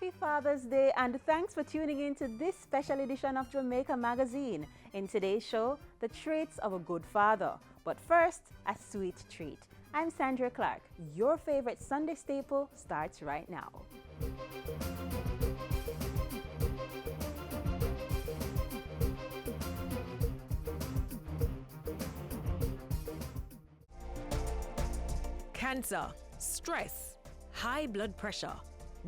Happy Father's Day, and thanks for tuning in to this special edition of Jamaica Magazine. In today's show, the traits of a good father. But first, a sweet treat. I'm Sandra Clark. Your favorite Sunday staple starts right now. Cancer, stress, high blood pressure.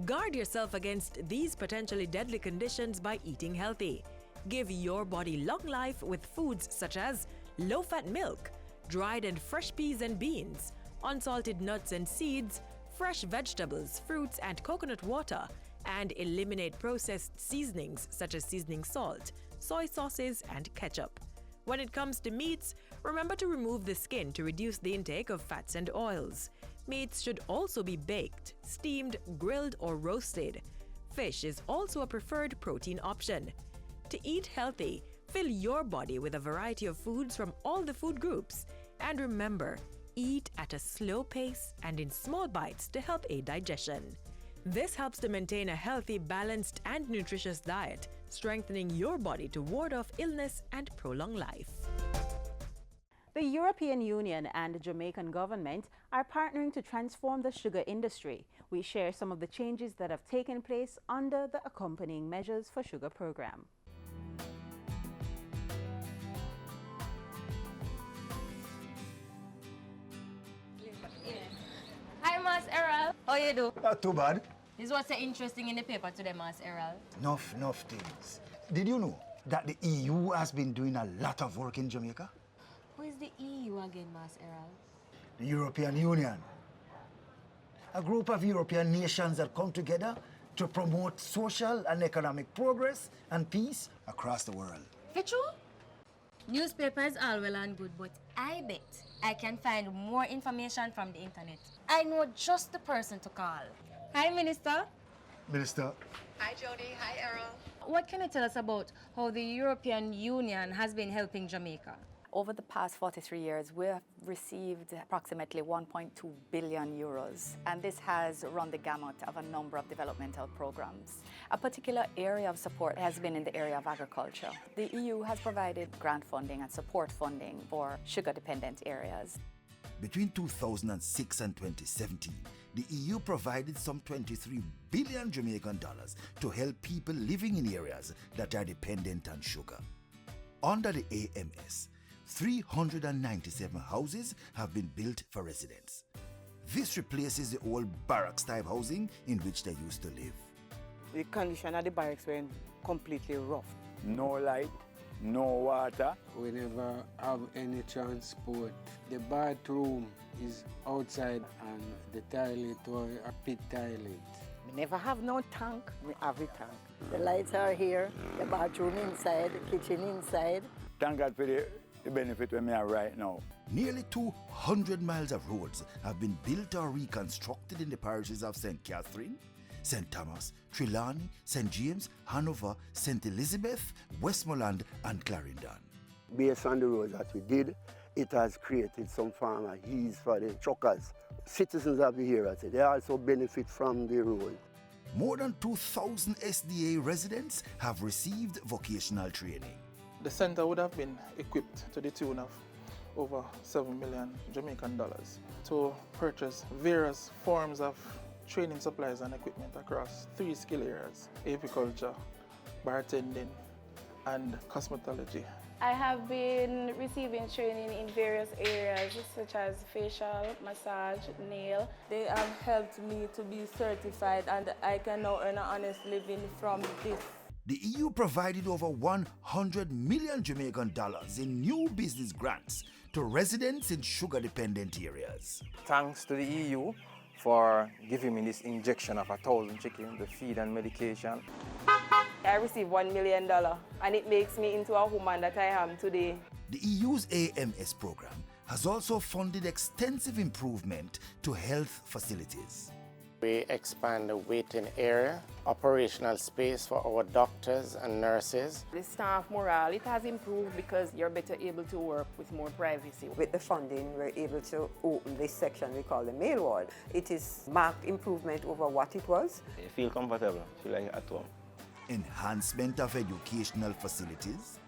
Guard yourself against these potentially deadly conditions by eating healthy. Give your body long life with foods such as low-fat milk, dried and fresh peas and beans, unsalted nuts and seeds, fresh vegetables, fruits and coconut water, and eliminate processed seasonings such as seasoning salt, soy sauces and ketchup. When it comes to meats, remember to remove the skin to reduce the intake of fats and oils. Meats should also be baked, steamed, grilled, or roasted. Fish is also a preferred protein option. To eat healthy, fill your body with a variety of foods from all the food groups. And remember, eat at a slow pace and in small bites to help aid digestion. This helps to maintain a healthy, balanced, and nutritious diet, strengthening your body to ward off illness and prolong life. The European Union and the Jamaican government are partnering to transform the sugar industry. We share some of the changes that have taken place under the accompanying measures for sugar program. Hi, Mas Errol. How you do? Not too bad. This was so interesting in the paper today, Mas Errol. Enough things. Did you know that the EU has been doing a lot of work in Jamaica? Who is the EU again, Mas Errol? The European Union. A group of European nations that come together to promote social and economic progress and peace across the world. For true? Newspaper is all well and good, but I bet I can find more information from the internet. I know just the person to call. Hi, Minister. Minister. Hi, Jody. Hi, Errol. What can you tell us about how the European Union has been helping Jamaica? Over the past 43 years, we have received approximately 1.2 billion euros, and this has run the gamut of a number of developmental programs. A particular area of support has been in the area of agriculture. The EU has provided grant funding and support funding for sugar-dependent areas. Between 2006 and 2017, the EU provided some 23 billion Jamaican dollars to help people living in areas that are dependent on sugar. Under the AMS, 397 houses have been built for residents. This replaces the old barracks-type housing in which they used to live. The condition of the barracks were completely rough. No light, no water. We never have any transport. The bathroom is outside and the toilet was a pit toilet. We never have no tank, we have a tank. The lights are here, the bathroom inside, the kitchen inside. Thank God for the benefit we have right now. Nearly 200 miles of roads have been built or reconstructed in the parishes of St. Catherine, St. Thomas, Trelawney, St. James, Hanover, St. Elizabeth, Westmoreland and Clarendon. Based on the roads that we did, it has created some form of ease for the truckers. Citizens of the area, they also benefit from the road. More than 2,000 SDA residents have received vocational training. The center would have been equipped to the tune of over 7 million Jamaican dollars to purchase various forms of training supplies and equipment across 3 skill areas: apiculture, bartending, and cosmetology. I have been receiving training in various areas such as facial, massage, nail. They have helped me to be certified and I can now earn an honest living from this. The EU provided over 100 million Jamaican dollars in new business grants to residents in sugar-dependent areas. Thanks to the EU for giving me this injection of 1,000 chickens, the feed and medication. I received $1 million and it makes me into a woman that I am today. The EU's AMS program has also funded extensive improvement to health facilities. We expand the waiting area, operational space for our doctors and nurses. The staff morale, it has improved because you're better able to work with more privacy. With the funding, we're able to open this section we call the male ward. It is marked improvement over what it was. You feel comfortable, feel like at home. Enhancement of educational facilities.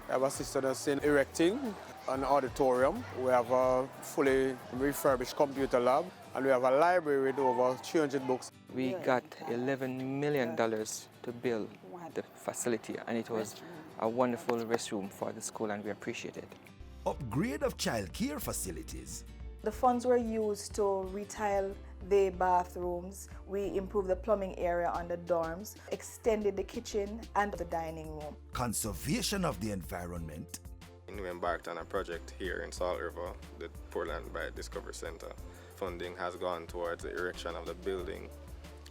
I have assisted us in erecting an auditorium. We have a fully refurbished computer lab, and we have a library with over 300 books. We got $11 million to build the facility, and it was a wonderful restroom for the school, and we appreciate it. Upgrade of childcare facilities. The funds were used to retile the bathrooms. We improved the plumbing area on the dorms, extended the kitchen and the dining room. Conservation of the environment. We embarked on a project here in Salt River, the Portland Biodiscovery Center. Funding has gone towards the erection of the building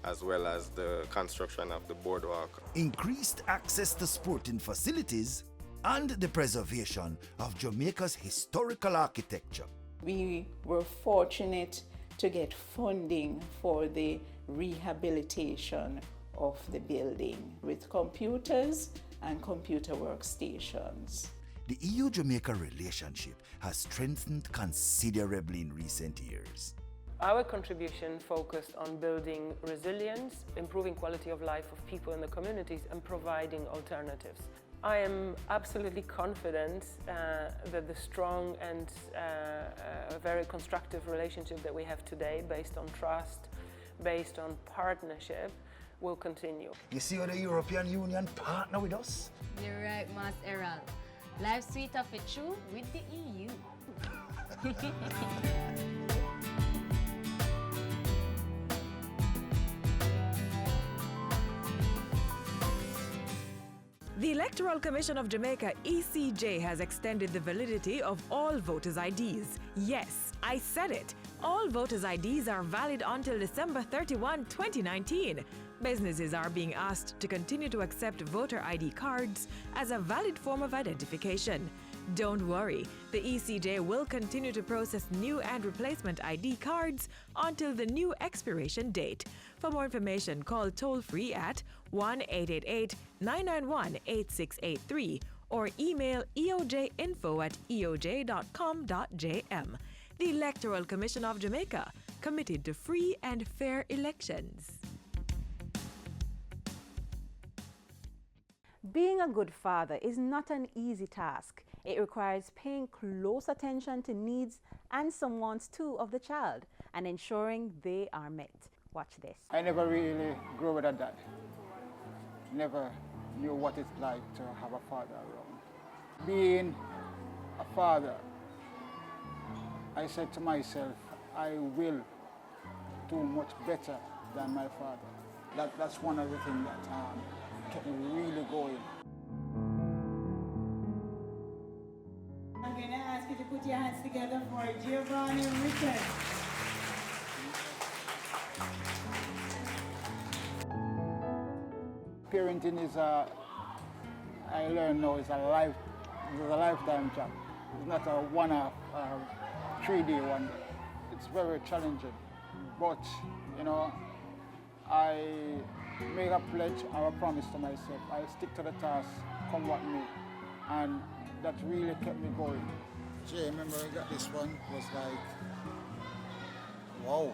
as well as the construction of the boardwalk. Increased access to sporting facilities and the preservation of Jamaica's historical architecture. We were fortunate to get funding for the rehabilitation of the building with computers and computer workstations. The EU-Jamaica relationship has strengthened considerably in recent years. Our contribution focused on building resilience, improving quality of life of people in the communities, and providing alternatives. I am absolutely confident that the strong and very constructive relationship that we have today, based on trust, based on partnership, will continue. You see how the European Union partner with us? You're right, Mas Errol. Life's sweet of it true with the EU. The Electoral Commission of Jamaica, ECJ, has extended the validity of all voters' IDs. Yes, I said it. All voters' IDs are valid until December 31, 2019. Businesses are being asked to continue to accept voter ID cards as a valid form of identification. Don't worry, the ECJ will continue to process new and replacement ID cards until the new expiration date. For more information, call toll-free at 1-888-991-8683 or email eojinfo@eoj.com.jm. The Electoral Commission of Jamaica, committed to free and fair elections. Being a good father is not an easy task. It requires paying close attention to needs and some wants too of the child and ensuring they are met. Watch this. I never really grew with a dad. Never knew what it's like to have a father around. Being a father, I said to myself, I will do much better than my father. That's one of the things that kept me really going. I'm going to ask you to put your hands together for Giovanni Richard. Parenting is I learned now, it's a lifetime job. It's not a one-off, 3-day one. It's very challenging. But, you know, I make a pledge or a promise to myself. I stick to the task, come what may. And that really kept me going. Jay, remember I got this one, it was like, wow.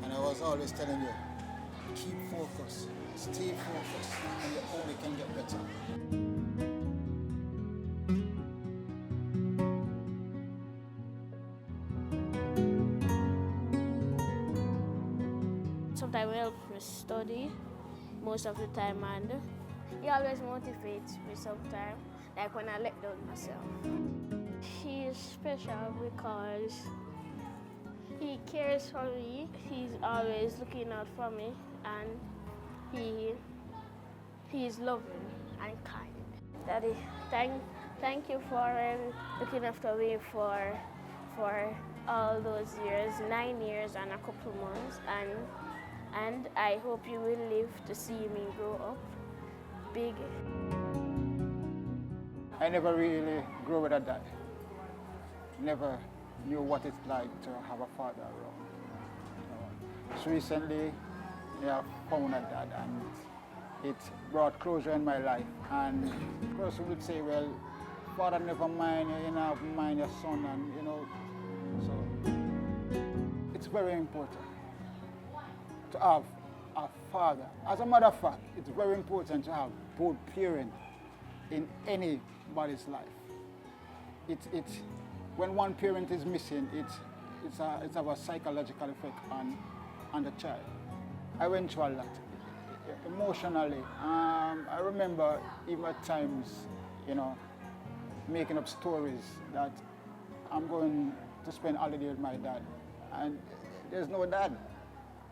And I was always telling you, keep focused, stay focused, and you only can get better. Sometimes we help me study most of the time, and he always motivates me sometimes, like when I let down myself. He is special because he cares for me. He's always looking out for me, and he's loving and kind. Daddy, thank you for looking after me for all those years, 9 years and a couple months, and I hope you will live to see me grow up big. I never really grew with a dad. Never knew what it's like to have a father around. So recently, I found a dad, and it brought closure in my life. And the person would say, well, father never mind, you know, mind your son, and you know, so it's very important to have a father. As a matter of fact, it's very important to have both parents in anybody's life. It's when one parent is missing, it's have a psychological effect on the child. I went through a lot emotionally. I remember even at times, you know, making up stories that I'm going to spend holiday with my dad, and there's no dad.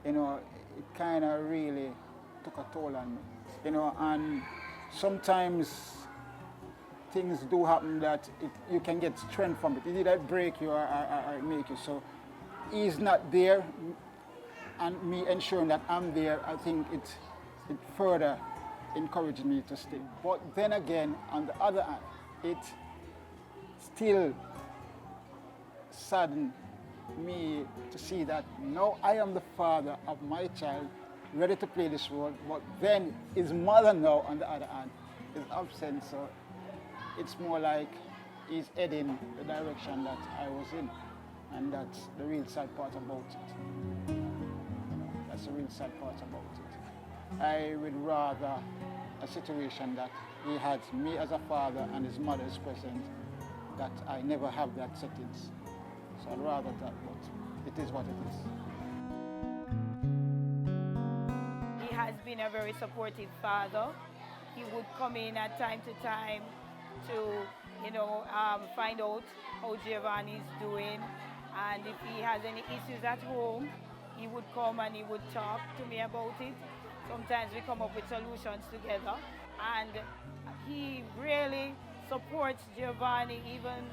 You know, it kind of really took a toll on me. You know, and sometimes things do happen that you can get strength from it. It either break you or make you. So he's not there, and me ensuring that I'm there, I think it further encouraged me to stay. But then again, on the other hand, it still saddened me to see that now I am the father of my child, ready to play this role, but then his mother now, on the other hand, is absent. So it's more like he's heading the direction that I was in, and that's the real sad part about it. That's the real sad part about it. I would rather a situation that he has me as a father and his mother is present, that I never have that settings. So I'd rather that, but it is what it is. He has been a very supportive father. He would come in at time to time to, you know, find out how Giovanni is doing, and if he has any issues at home, he would come and he would talk to me about it. Sometimes we come up with solutions together, and he really supports Giovanni. Even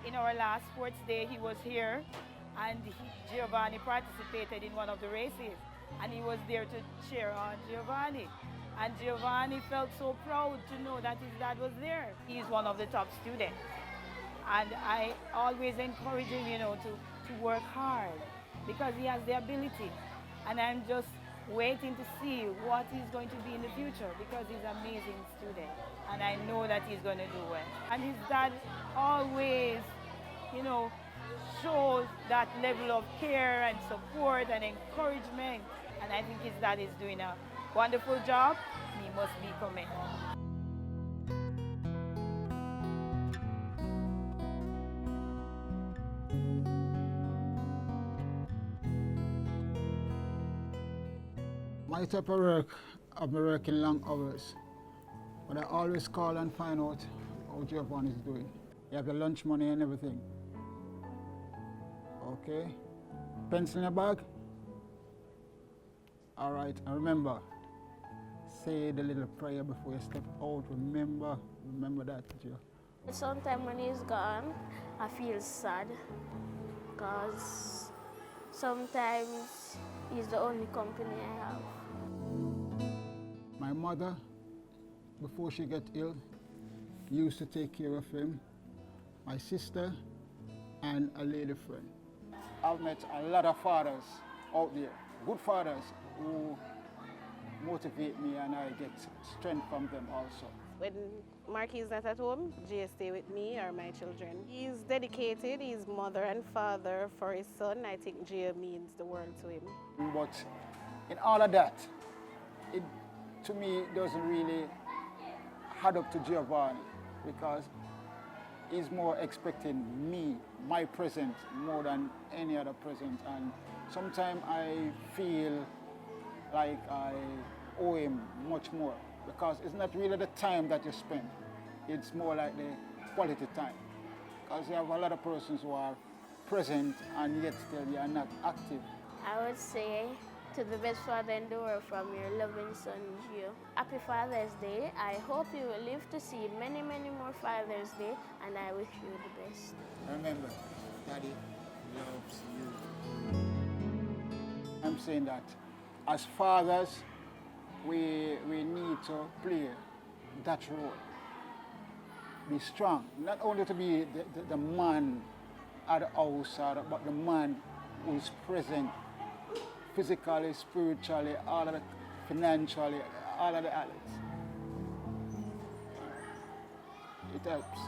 in our last sports day, he was here, and Giovanni participated in one of the races, and he was there to cheer on Giovanni. And Giovanni felt so proud to know that his dad was there. He's one of the top students, and I always encourage him, you know, to work hard, because he has the ability, and I'm just waiting to see what he's going to be in the future, because he's an amazing student, and I know that he's going to do well. And his dad always, you know, shows that level of care and support and encouragement, and I think his dad is doing a wonderful job. He must be commended. My type of work, I've been working long hours, but I always call and find out how Giovanni is doing. You have your lunch money and everything. Okay? Pencil in your bag? All right, and remember, say the little prayer before you step out. Remember that, Gio. Sometimes when he's gone, I feel sad, because sometimes he's the only company I have. My mother, before she got ill, used to take care of him. My sister and a lady friend. I've met a lot of fathers out there, good fathers, who motivate me, and I get strength from them also. When Marky is not at home, Jay stay with me or my children. He's dedicated, he's mother and father for his son. I think Jay means the world to him. But in all of that, it to me doesn't really add up to Giovanni, because he's more expecting me, my presence, more than any other present. And sometimes I feel like I owe him much more, because it's not really the time that you spend, it's more like the quality time. Because you have a lot of persons who are present and yet still you are not active. I would say, to the best father in the world, from your loving son, Gio. Happy Father's Day. I hope you will live to see many, many more Father's Day, and I wish you the best. Remember, Daddy loves you. I'm saying that as fathers, we need to play that role. Be strong, not only to be the man at the house, but the man who is present physically, spiritually, all of the financially, all of the outlets. It helps.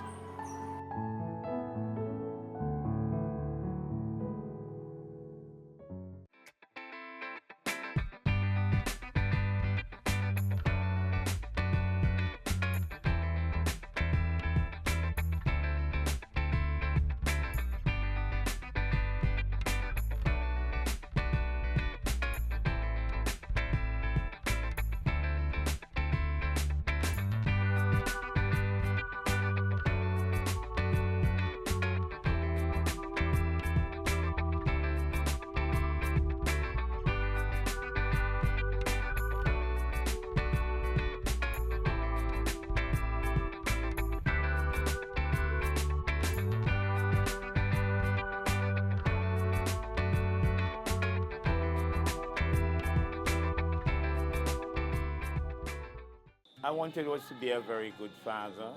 I wanted was to be a very good father,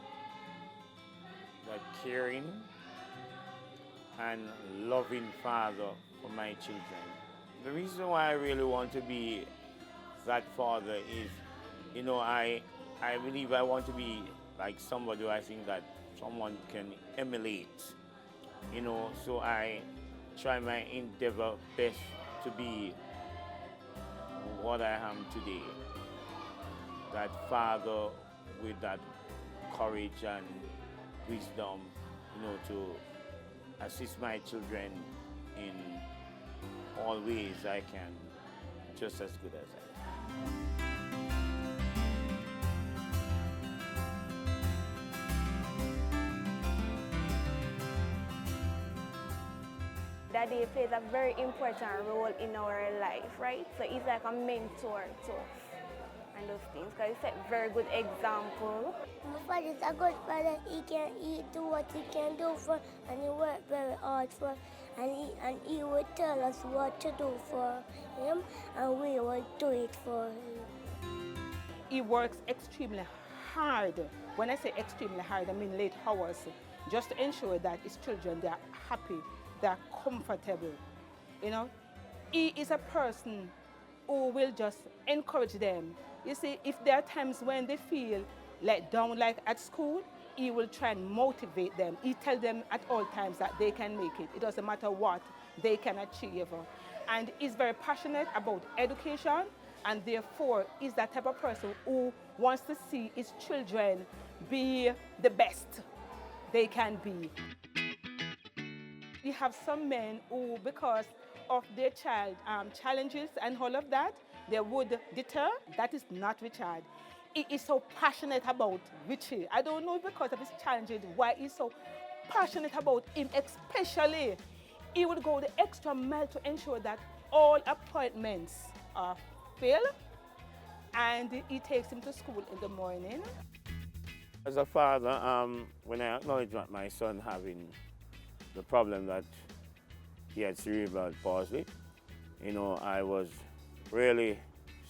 that caring and loving father for my children. The reason why I really want to be that father is, you know, I believe I want to be like somebody who I think that someone can emulate, you know, so I try my endeavor best to be what I am today. That father with that courage and wisdom, you know, to assist my children in all ways I can, just as good as I can. Daddy plays a very important role in our life, right? So he's like a mentor to us and those things, because he set very good example. My father is a good father. He do what he can do for, and he work very hard for, and he would tell us what to do for him, and we would do it for him. He works extremely hard. When I say extremely hard, I mean late hours, just to ensure that his children, they're happy, they're comfortable. You know, he is a person who will just encourage them. You see, if there are times when they feel let down, like at school, he will try and motivate them. He tells them at all times that they can make it. It doesn't matter what they can achieve. And he's very passionate about education, and therefore is that type of person who wants to see his children be the best they can be. You have some men who, because of their child challenges and all of that, they would deter. That is not Richard. He is so passionate about Richie. I don't know because of his challenges why he's so passionate about him, especially. He would go the extra mile to ensure that all appointments are filled, and he takes him to school in the morning. As a father, when I acknowledged that my son having the problem that he had cerebral palsy, you know, I was really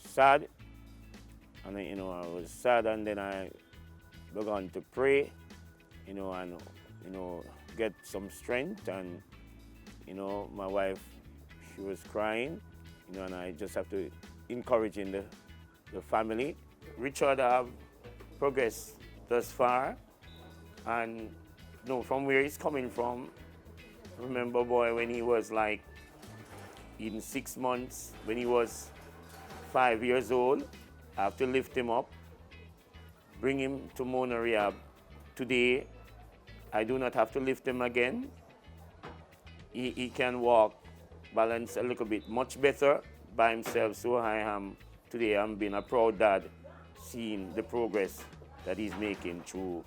sad, and you know, I was sad, and then I began to pray, you know, and you know, get some strength, and you know, my wife, she was crying, you know, and I just have to encourage in the family. Richard have progressed thus far, and you know, from where he's coming from, remember, boy, when he was like in 6 months, when he was 5 years old, I have to lift him up, bring him to Mona Rehab. Today, I do not have to lift him again. He can walk, balance a little bit, much better by himself. So I am today, I'm being a proud dad, seeing the progress that he's making through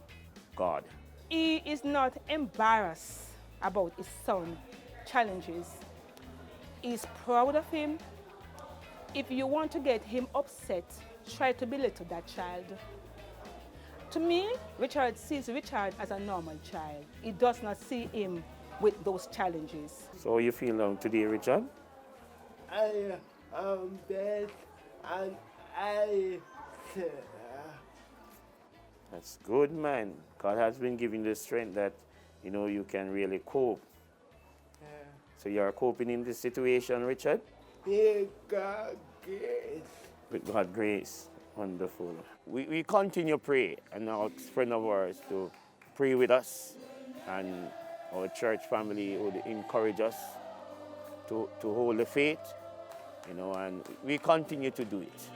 God. He is not embarrassed about his son's challenges. He's proud of him. If you want to get him upset, try to belittle that child. To me, Richard sees Richard as a normal child. He does not see him with those challenges. So you feel today, Richard? I am bad, and I... That's good, man. God has been giving the strength that, you know, you can really cope. So you're coping in this situation, Richard? God grace. With God's grace, wonderful. We continue to pray, and our friend of ours to pray with us, and our church family would encourage us to hold the faith, you know, and we continue to do it.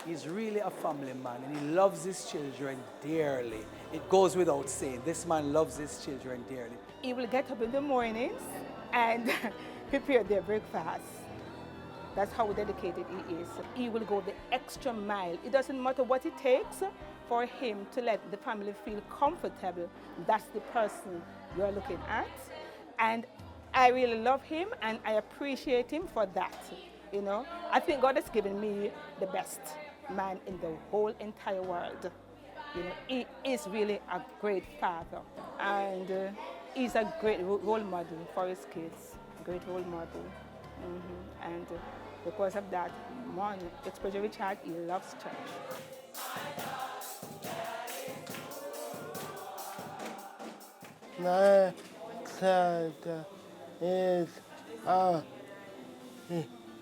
He's really a family man, and he loves his children dearly. It goes without saying, this man loves his children dearly. He will get up in the mornings and prepare their breakfast. That's how dedicated he is. He will go the extra mile. It doesn't matter what it takes for him to let the family feel comfortable. That's the person you're looking at. And I really love him, and I appreciate him for that. You know, I think God has given me the best man in the whole entire world. You know, he is really a great father, and he's a great role model for his kids. Great role model. And because of that, man, especially Richard, he loves church. My son is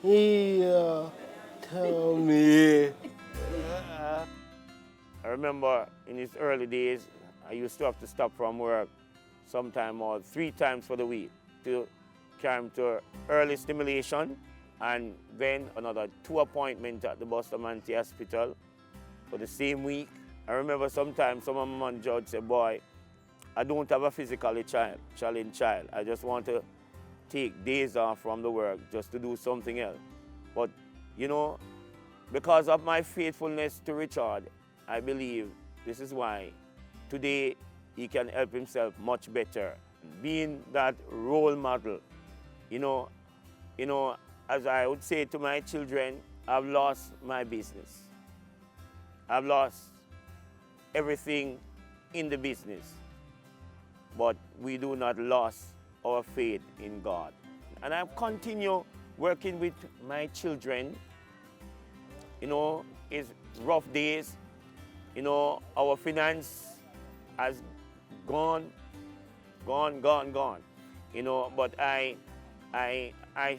here to me. I remember in his early days, I used to have to stop from work sometime or 3 times for the week to carry him to early stimulation, and then another 2 appointments at the Bustamante Hospital for the same week. I remember sometimes some of my judge said, boy, I don't have a physically challenged child. I just want to take days off from the work just to do something else. But, you know, because of my faithfulness to Richard, I believe this is why today he can help himself much better. Being that role model, you know, as I would say to my children, I've lost my business. I've lost everything in the business, but we do not lose our faith in God. And I continue working with my children. You know, it's rough days. You know, our finance has gone. You know, but I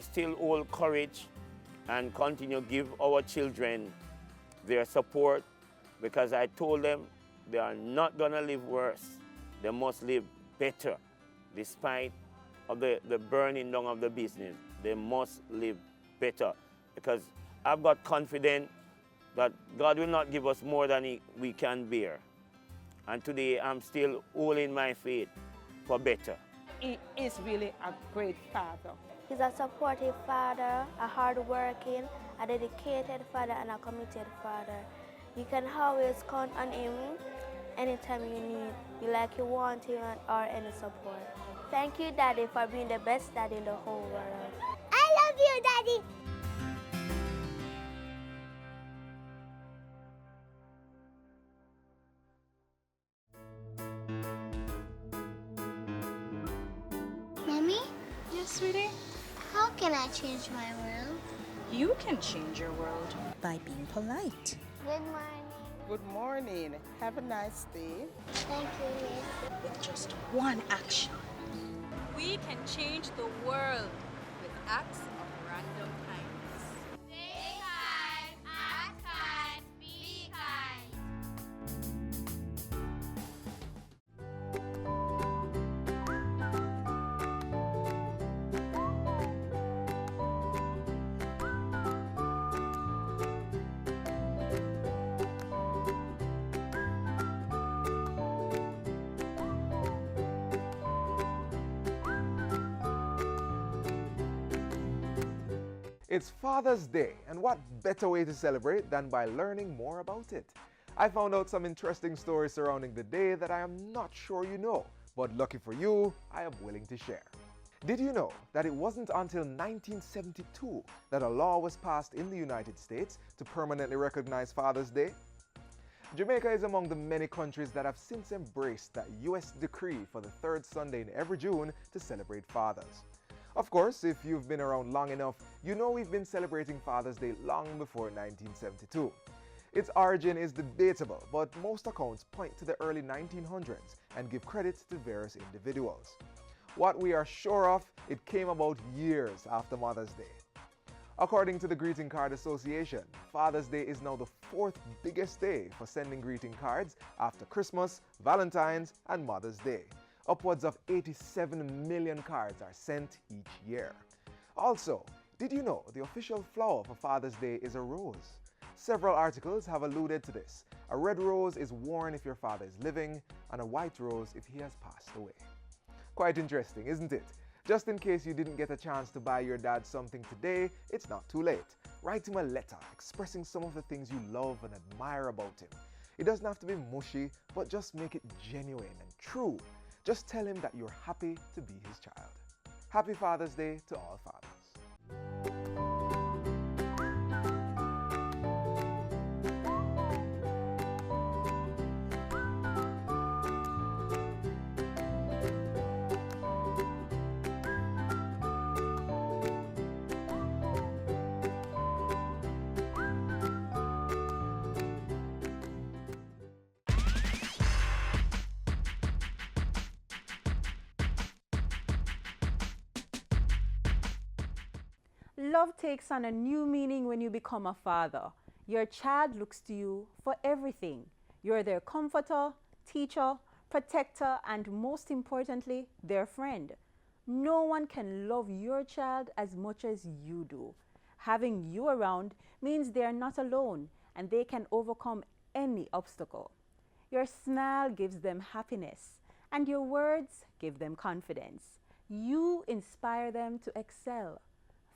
still hold courage and continue to give our children their support, because I told them they are not gonna live worse. They must live better. Despite of the burning down of the business, they must live better, because I've got confidence that God will not give us more than we can bear. And today I'm still holding my faith for better. He is really a great father. He's a supportive father, a hard-working, a dedicated father, and a committed father. You can always count on him anytime you need, you want him or any support. Thank you, Daddy, for being the best dad in the whole world. I love you, Daddy. Mommy? Yes, sweetie? How can I change my world? You can change your world by being polite. Good morning. Good morning. Have a nice day. Thank you, Miss. With just one action. We can change the world with acts of random kindness. Stay kind, act kind, be kind. It's Father's Day, and what better way to celebrate than by learning more about it? I found out some interesting stories surrounding the day that I am not sure you know, but lucky for you, I am willing to share. Did you know that it wasn't until 1972 that a law was passed in the United States to permanently recognize Father's Day? Jamaica is among the many countries that have since embraced that US decree for the third Sunday in every June to celebrate fathers. Of course, if you've been around long enough, you know we've been celebrating Father's Day long before 1972. Its origin is debatable, but most accounts point to the early 1900s and give credit to various individuals. What we are sure of, it came about years after Mother's Day. According to the Greeting Card Association, Father's Day is now the fourth biggest day for sending greeting cards after Christmas, Valentine's, and Mother's Day. Upwards of 87 million cards are sent each year. Also, did you know the official flower for Father's Day is a rose? Several articles have alluded to this. A red rose is worn if your father is living, and a white rose if he has passed away. Quite interesting, isn't it? Just in case you didn't get a chance to buy your dad something today, it's not too late. Write him a letter expressing some of the things you love and admire about him. It doesn't have to be mushy, but just make it genuine and true. Just tell him that you're happy to be his child. Happy Father's Day to all fathers. Love takes on a new meaning when you become a father. Your child looks to you for everything. You're their comforter, teacher, protector, and most importantly, their friend. No one can love your child as much as you do. Having you around means they are not alone and they can overcome any obstacle. Your smile gives them happiness and your words give them confidence. You inspire them to excel.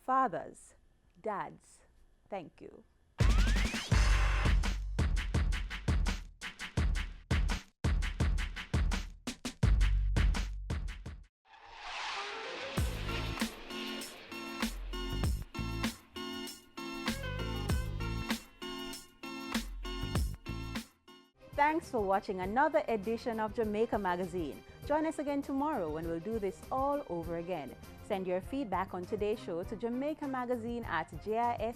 Fathers, dads, thank you. Thanks for watching another edition of Jamaica Magazine. Join us again tomorrow when we'll do this all over again. Send your feedback on today's show to Jamaica Magazine at jis.gov.jm.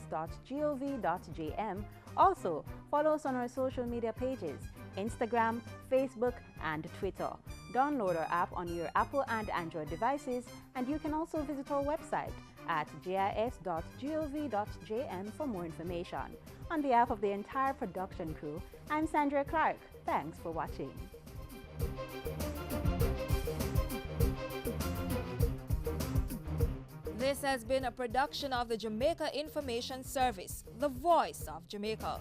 Also, follow us on our social media pages, Instagram, Facebook, and Twitter. Download our app on your Apple and Android devices, and you can also visit our website at jis.gov.jm for more information. On behalf of the entire production crew, I'm Sandra Clark. Thanks for watching. This has been a production of the Jamaica Information Service, the voice of Jamaica.